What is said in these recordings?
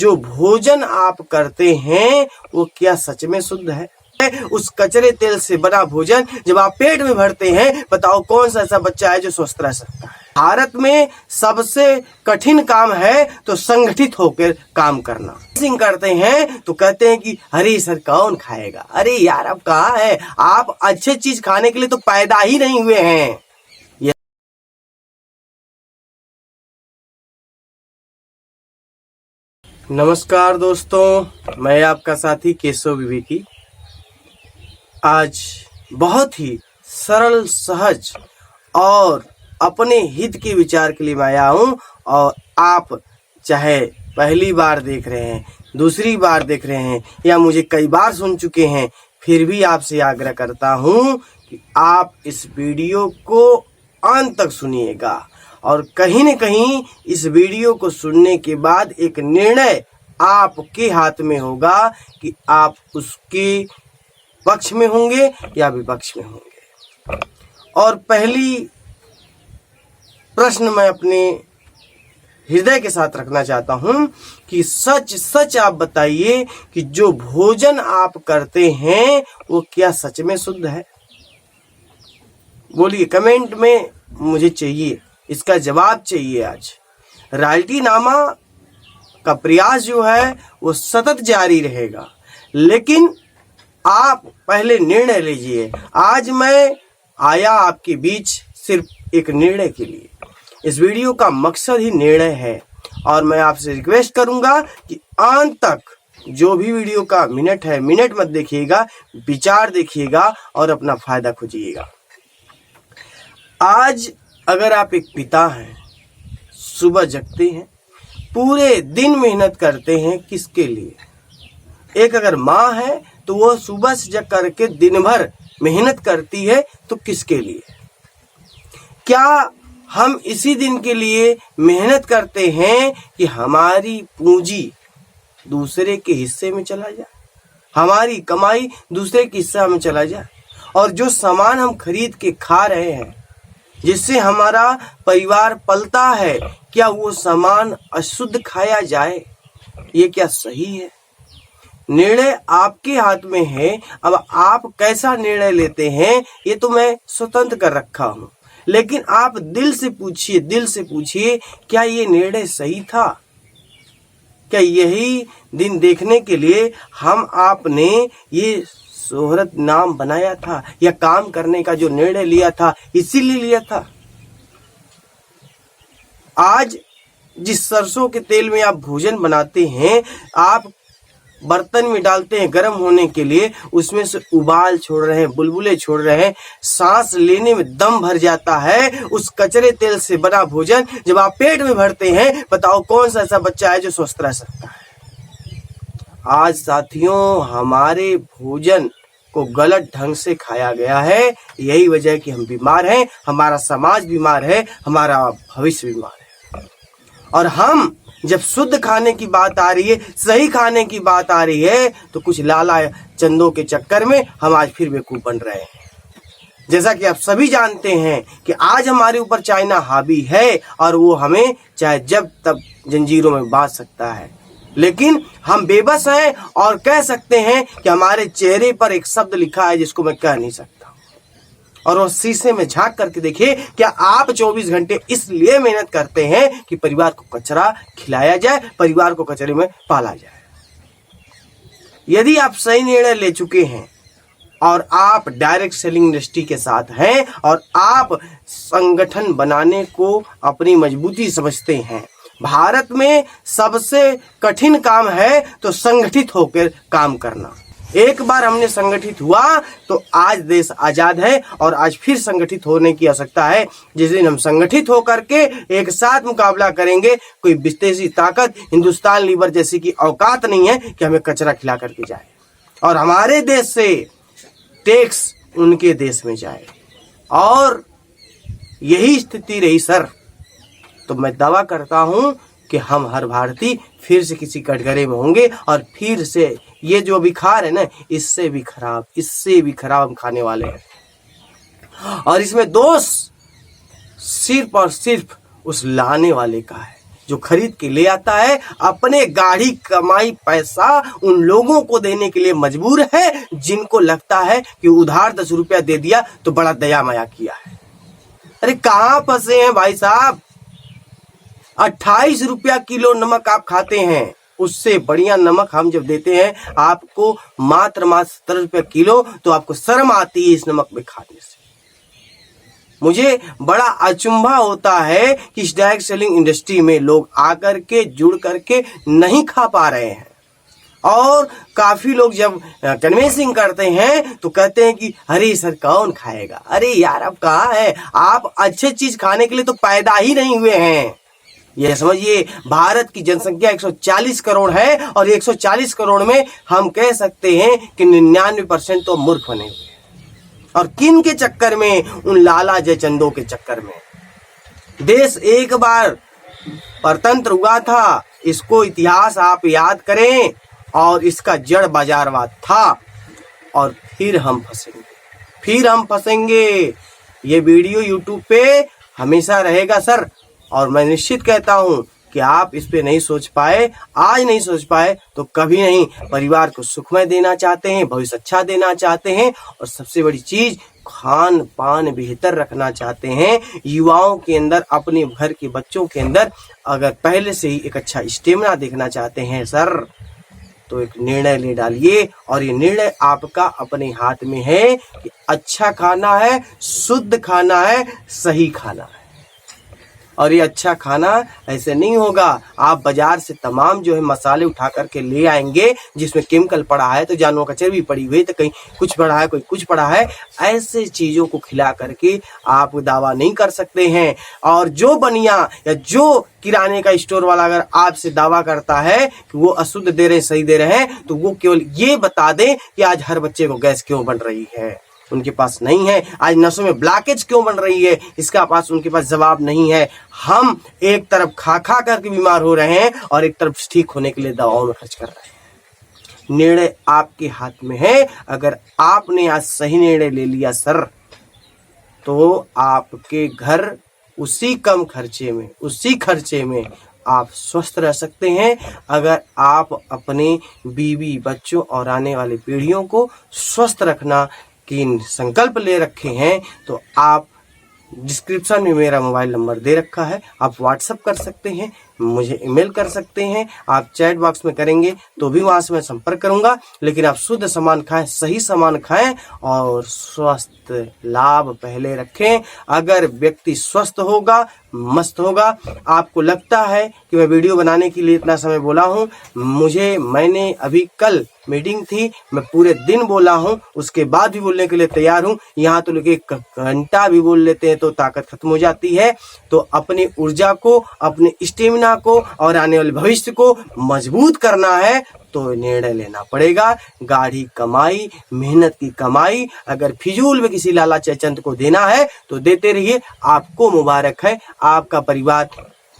जो भोजन आप करते हैं वो क्या सच में शुद्ध है? उस कचरे तेल से बना भोजन जब आप पेट में भरते हैं, बताओ कौन सा ऐसा बच्चा है जो स्वस्थ रह सकता है? भारत में सबसे कठिन काम है तो संगठित होकर काम करना। सिंह करते हैं तो कहते हैं कि अरे सर कौन खाएगा। अरे यार अब कहाँ है, आप अच्छे चीज खाने के लिए तो पैदा ही नहीं हुए हैं। नमस्कार दोस्तों, मैं आपका साथी केशव विवेकी। आज बहुत ही सरल, सहज और अपने हित के विचार के लिए मैं आया हूँ। और आप चाहे पहली बार देख रहे हैं, दूसरी बार देख रहे हैं या मुझे कई बार सुन चुके हैं, फिर भी आपसे आग्रह करता हूँ कि आप इस वीडियो को अंत तक सुनिएगा। और कहीं न कहीं इस वीडियो को सुनने के बाद एक निर्णय आपके हाथ में होगा कि आप उसके पक्ष में होंगे या विपक्ष में होंगे। और पहली प्रश्न मैं अपने हृदय के साथ रखना चाहता हूं कि सच सच आप बताइए कि जो भोजन आप करते हैं वो क्या सच में शुद्ध है? बोलिए, कमेंट में मुझे चाहिए, इसका जवाब चाहिए। आज राजनीतिनामा का प्रयास जो है वो सतत जारी रहेगा, लेकिन आप पहले निर्णय लीजिए। आज मैं आया आपके बीच सिर्फ एक निर्णय के लिए। इस वीडियो का मकसद ही निर्णय है और मैं आपसे रिक्वेस्ट करूंगा कि अंत तक जो भी वीडियो का मिनट है, मिनट मत देखिएगा, विचार देखिएगा और अपना फायदा खोजिएगा। आज अगर आप एक पिता हैं, सुबह जगते हैं, पूरे दिन मेहनत करते हैं, किसके लिए? एक अगर माँ है तो वो सुबह से जग करके दिन भर मेहनत करती है, तो किसके लिए? क्या हम इसी दिन के लिए मेहनत करते हैं कि हमारी पूंजी दूसरे के हिस्से में चला जाए, हमारी कमाई दूसरे के हिस्से में चला जाए, और जो सामान हम खरीद के खा रहे हैं, जिससे हमारा परिवार पलता है, क्या वो सामान अशुद्ध खाया जाए? ये क्या सही है? निर्णय आपके हाथ में है। अब आप कैसा निर्णय लेते हैं ये तो मैं स्वतंत्र कर रखा हूं, लेकिन आप दिल से पूछिए, क्या ये निर्णय सही था? क्या यही दिन देखने के लिए हम आपने ये शोहरत नाम बनाया था, या काम करने का जो निर्णय लिया था इसीलिए लिया था? आज जिस सरसों के तेल में आप भोजन बनाते हैं, आप बर्तन में डालते हैं गर्म होने के लिए, उसमें से उबाल छोड़ रहे हैं, बुलबुले छोड़ रहे हैं, सांस लेने में दम भर जाता है। उस कचरे तेल से बना भोजन जब आप पेट में भरते हैं, बताओ कौन सा ऐसा बच्चा है जो स्वस्थ रह सकता है? आज साथियों, हमारे भोजन को गलत ढंग से खाया गया है। यही वजह है कि हम बीमार हैं, हमारा समाज बीमार है, हमारा भविष्य बीमार है। और हम जब शुद्ध खाने की बात आ रही है, सही खाने की बात आ रही है, तो कुछ लाला चंदों के चक्कर में हम आज फिर बेवकूफ बन रहे हैं। जैसा कि आप सभी जानते हैं कि आज हमारे ऊपर चाइना हावी है और वो हमें चाहे जब तब जंजीरों में बांध सकता है, लेकिन हम बेबस हैं और कह सकते हैं कि हमारे चेहरे पर एक शब्द लिखा है जिसको मैं कह नहीं सकता। और वो शीशे में झांक करके देखिए, क्या आप 24 घंटे इसलिए मेहनत करते हैं कि परिवार को कचरा खिलाया जाए, परिवार को कचरे में पाला जाए? यदि आप सही निर्णय ले चुके हैं और आप डायरेक्ट सेलिंग इंडस्ट्री के साथ हैं और आप संगठन बनाने को अपनी मजबूती समझते हैं, भारत में सबसे कठिन काम है तो संगठित होकर काम करना। एक बार हमने संगठित हुआ तो आज देश आजाद है और आज फिर संगठित होने की आवश्यकता है। जिस दिन हम संगठित होकर के एक साथ मुकाबला करेंगे, कोई विदेशी ताकत हिंदुस्तान लीवर जैसी की औकात नहीं है कि हमें कचरा खिला करके जाए और हमारे देश से टैक्स उनके देश में जाए। और यही स्थिति रही सर, तो मैं दावा करता हूं कि हम हर भारतीय फिर से किसी कटघरे में होंगे और फिर से ये जो अभी खा रहे हैं ना, इससे भी खराब हम खाने वाले हैं। और इसमें दोष सिर्फ और सिर्फ उस लाने वाले का है। जो खरीद के ले आता है, अपने गाढ़ी कमाई पैसा उन लोगों को देने के लिए मजबूर है जिनको लगता है कि उधार 10 रुपया दे दिया तो बड़ा दया माया किया है। अरे कहां फंसे हैं भाई साहब? 28 रुपया किलो नमक आप खाते हैं, उससे बढ़िया नमक हम जब देते हैं आपको मात्र 70 रुपया किलो, तो आपको शर्म आती है इस नमक में खाने से। मुझे बड़ा अचंभा होता है कि इस डायरेक्ट सेलिंग इंडस्ट्री में लोग आकर के जुड़ करके नहीं खा पा रहे हैं। और काफी लोग जब कन्विंसिंग करते हैं तो कहते हैं कि अरे सर कौन खाएगा। अरे यार अब कहाँ है, आप अच्छे चीज खाने के लिए तो पैदा ही नहीं हुए हैं। ये समझिए भारत की जनसंख्या 140 करोड़ है और 140 करोड़ में हम कह सकते हैं कि 99% तो मूर्ख बने हुए हैं। और किन के चक्कर में? उन लाला जयचंदों के चक्कर में। देश एक बार परतंत्र हुआ था, इसको इतिहास आप याद करें, और इसका जड़ बाजारवाद था। और फिर हम फंसेंगे। ये वीडियो यूट्यूब पे हमेशा रहेगा सर, और मैं निश्चित कहता हूं कि आप इस पे नहीं सोच पाए, आज नहीं सोच पाए तो कभी नहीं। परिवार को सुखमय देना चाहते हैं, भविष्य अच्छा देना चाहते हैं, और सबसे बड़ी चीज खान पान बेहतर रखना चाहते हैं। युवाओं के अंदर, अपने घर के बच्चों के अंदर अगर पहले से ही एक अच्छा स्टेमिना देखना चाहते हैं सर, तो एक निर्णय ले डालिए। और ये निर्णय आपका अपने हाथ में है कि अच्छा खाना है, शुद्ध खाना है, सही खाना है। और ये अच्छा खाना ऐसे नहीं होगा, आप बाजार से तमाम जो है मसाले उठा करके ले आएंगे जिसमें केमिकल पड़ा है, तो जानवरों का चर्बी पड़ी हुई, तो कहीं कुछ पड़ा है, कोई कुछ पड़ा है। ऐसे चीजों को खिला करके आप दावा नहीं कर सकते हैं। और जो बनिया या जो किराने का स्टोर वाला अगर आपसे दावा करता है कि वो अशुद्ध दे रहे, सही दे रहे हैं, तो वो केवल ये बता दें कि आज हर बच्चे को गैस क्यों बन रही है, उनके पास नहीं है। आज नसों में ब्लॉकेज क्यों बन रही है, इसका उनके पास जवाब नहीं है। हम एक तरफ खा करके बीमार हो रहे हैं और एक तरफ ठीक होने के लिए दवाओं में खर्च कर रहे हैं। निर्णय आपके हाथ में है। अगर आपने आज सही निर्णय ले लिया सर, तो आपके घर उसी कम खर्चे में, उसी खर्चे में आप स्वस्थ रह सकते हैं। अगर आप अपने बीवी, बच्चों और आने वाली पीढ़ियों को स्वस्थ रखना की संकल्प ले रखे हैं, तो आप डिस्क्रिप्शन में मेरा मोबाइल नंबर दे रखा है, आप व्हाट्सएप कर सकते हैं, मुझे ईमेल कर सकते हैं, आप चैट बॉक्स में करेंगे तो भी वहां से मैं संपर्क करूंगा। लेकिन आप शुद्ध सामान खाएं, सही सामान खाएं और स्वस्थ लाभ पहले रखें। अगर व्यक्ति स्वस्थ होगा, मस्त होगा। आपको लगता है कि मैं वीडियो बनाने के लिए इतना समय बोला हूं, मैंने अभी कल मीटिंग थी, मैं पूरे दिन बोला हूं, उसके बाद भी बोलने के लिए तैयार हूं। यहाँ तो लोग 1 घंटा भी बोल लेते हैं तो ताकत खत्म हो जाती है। तो अपनी ऊर्जा को, अपने स्टेमिना को और आने वाले भविष्य को मजबूत करना है तो निर्णय लेना पड़ेगा। गाढ़ी कमाई, मेहनत की कमाई अगर फिजूल में किसी लाला जयचंद को देना है तो देते रहिए, आपको मुबारक है, आपका परिवार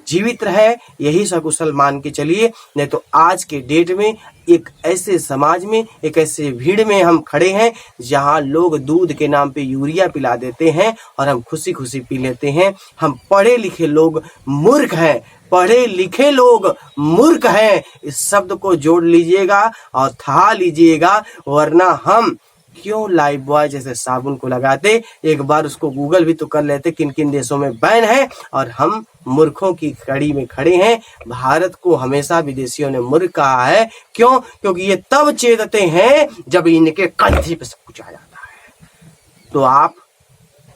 जीवित रहे, यही सकुशल मान के चलिए। नहीं तो आज के डेट में एक ऐसे समाज में, एक ऐसे भीड़ में हम खड़े हैं जहां लोग दूध के नाम पे यूरिया पिला देते हैं और हम खुशी खुशी पी लेते हैं। हम पढ़े लिखे लोग मूर्ख हैं, पढ़े लिखे लोग मूर्ख हैं। इस शब्द को जोड़ लीजिएगा और था लीजिएगा, वरना हम क्यों लाइफ बॉय जैसे साबुन को लगाते, एक बार उसको गूगल भी तो कर लेते किन किन देशों में बैन है, और हम मूर्खों की कड़ी में खड़े हैं। भारत को हमेशा विदेशियों ने मूर्ख कहा है। क्यों? क्योंकि ये तब चेतते हैं जब इनके कंधे पे सब कुछ आ जाता है। तो आप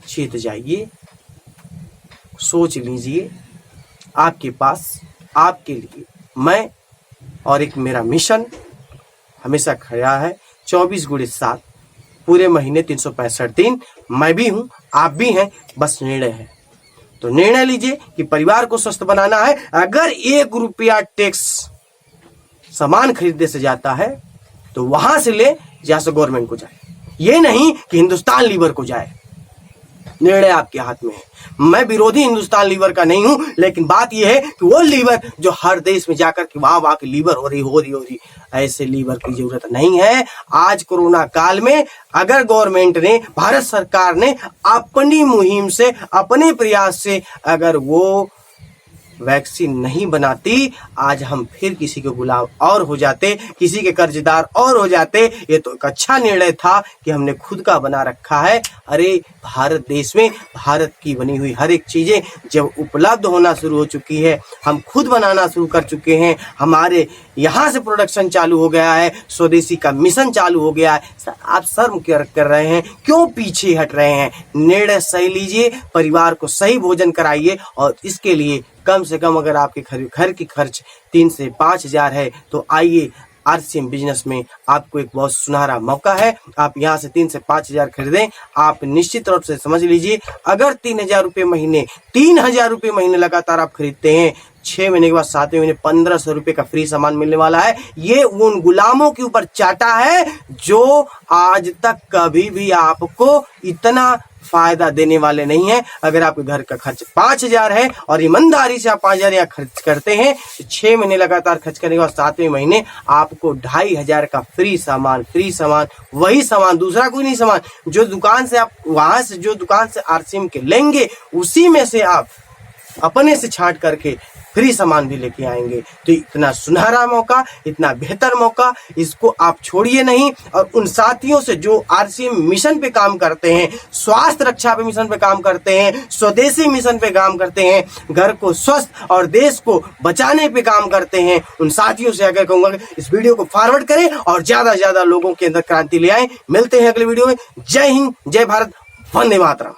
चेत जाइए, सोच लीजिए, आपके पास आपके लिए मैं और एक मेरा मिशन हमेशा खड़ा है। 24/7 पूरे महीने 365 दिन मैं भी हूं, आप भी हैं, बस निर्णय है। तो निर्णय लीजिए कि परिवार को स्वस्थ बनाना है। अगर 1 रुपया टैक्स सामान खरीदने से जाता है तो वहां से ले जहां से गवर्नमेंट को जाए, ये नहीं कि हिंदुस्तान लीवर को जाए। निर्णय आपके हाथ में है। मैं विरोधी हिंदुस्तान लीवर का नहीं हूं, लेकिन बात यह है कि वो लीवर जो हर देश में जाकर के वहां के लीवर हो रही, ऐसे लीवर की जरूरत नहीं है। आज कोरोना काल में अगर गवर्नमेंट ने, भारत सरकार ने अपनी मुहिम से, अपने प्रयास से अगर वो वैक्सीन नहीं बनाती, आज हम फिर किसी के गुलाम और हो जाते, किसी के कर्जदार और हो जाते। ये तो एक अच्छा निर्णय था कि हमने खुद का बना रखा है। अरे भारत देश में भारत की बनी हुई हर एक चीजें जब उपलब्ध होना शुरू हो चुकी है, हम खुद बनाना शुरू कर चुके हैं, हमारे यहाँ से प्रोडक्शन चालू हो गया है, स्वदेशी का मिशन चालू हो गया है, आप शर्म क्यों कर रहे हैं? क्यों पीछे हट रहे हैं? निर्णय सही लीजिए, परिवार को सही भोजन कराइए और इसके लिए कम से कम अगर आपके घर की खर्च 3 से 5 हजार है तो आइए आरसीएम बिजनेस में आपको एक बहुत सुनहरा मौका है। आप यहाँ से 3 से 5 हजार खरीदें। आप निश्चित रूप से समझ लीजिए, अगर 3,000 रुपये महीने 3,000 रुपये महीने लगातार आप खरीदते हैं, 6 महीने के बाद 7वें महीने 1,500 रुपये का फ्री सामान मिलने वाला है। ये उन गुलामों के ऊपर चाटा है जो आज तक कभी भी आपको इतना फायदा देने वाले नहीं है। अगर आपके घर का खर्च 5,000 है और ईमानदारी से आप 5,000 यहाँ खर्च करते हैं, तो 6 महीने लगातार खर्च करने के बाद 7वें महीने आपको 2,500 का फ्री सामान, वही सामान, दूसरा कोई नहीं सामान, जो दुकान से आप वहां से जो दुकान से आरसीएम के लेंगे उसी में से आप अपने से छांट करके फ्री सामान भी लेके आएंगे। तो इतना सुनहरा मौका, इतना बेहतर मौका, इसको आप छोड़िए नहीं। और उन साथियों से जो आरसीएम मिशन पे काम करते हैं, स्वास्थ्य रक्षा पे मिशन पे काम करते हैं, स्वदेशी मिशन पे काम करते हैं, घर को स्वस्थ और देश को बचाने पे काम करते हैं, उन साथियों से अगर कहूंगा इस वीडियो को फॉरवर्ड करें और ज्यादा से ज्यादा लोगों के अंदर क्रांति ले आए। मिलते हैं अगले वीडियो में। जय हिंद, जय भारत, वंदे मातरम।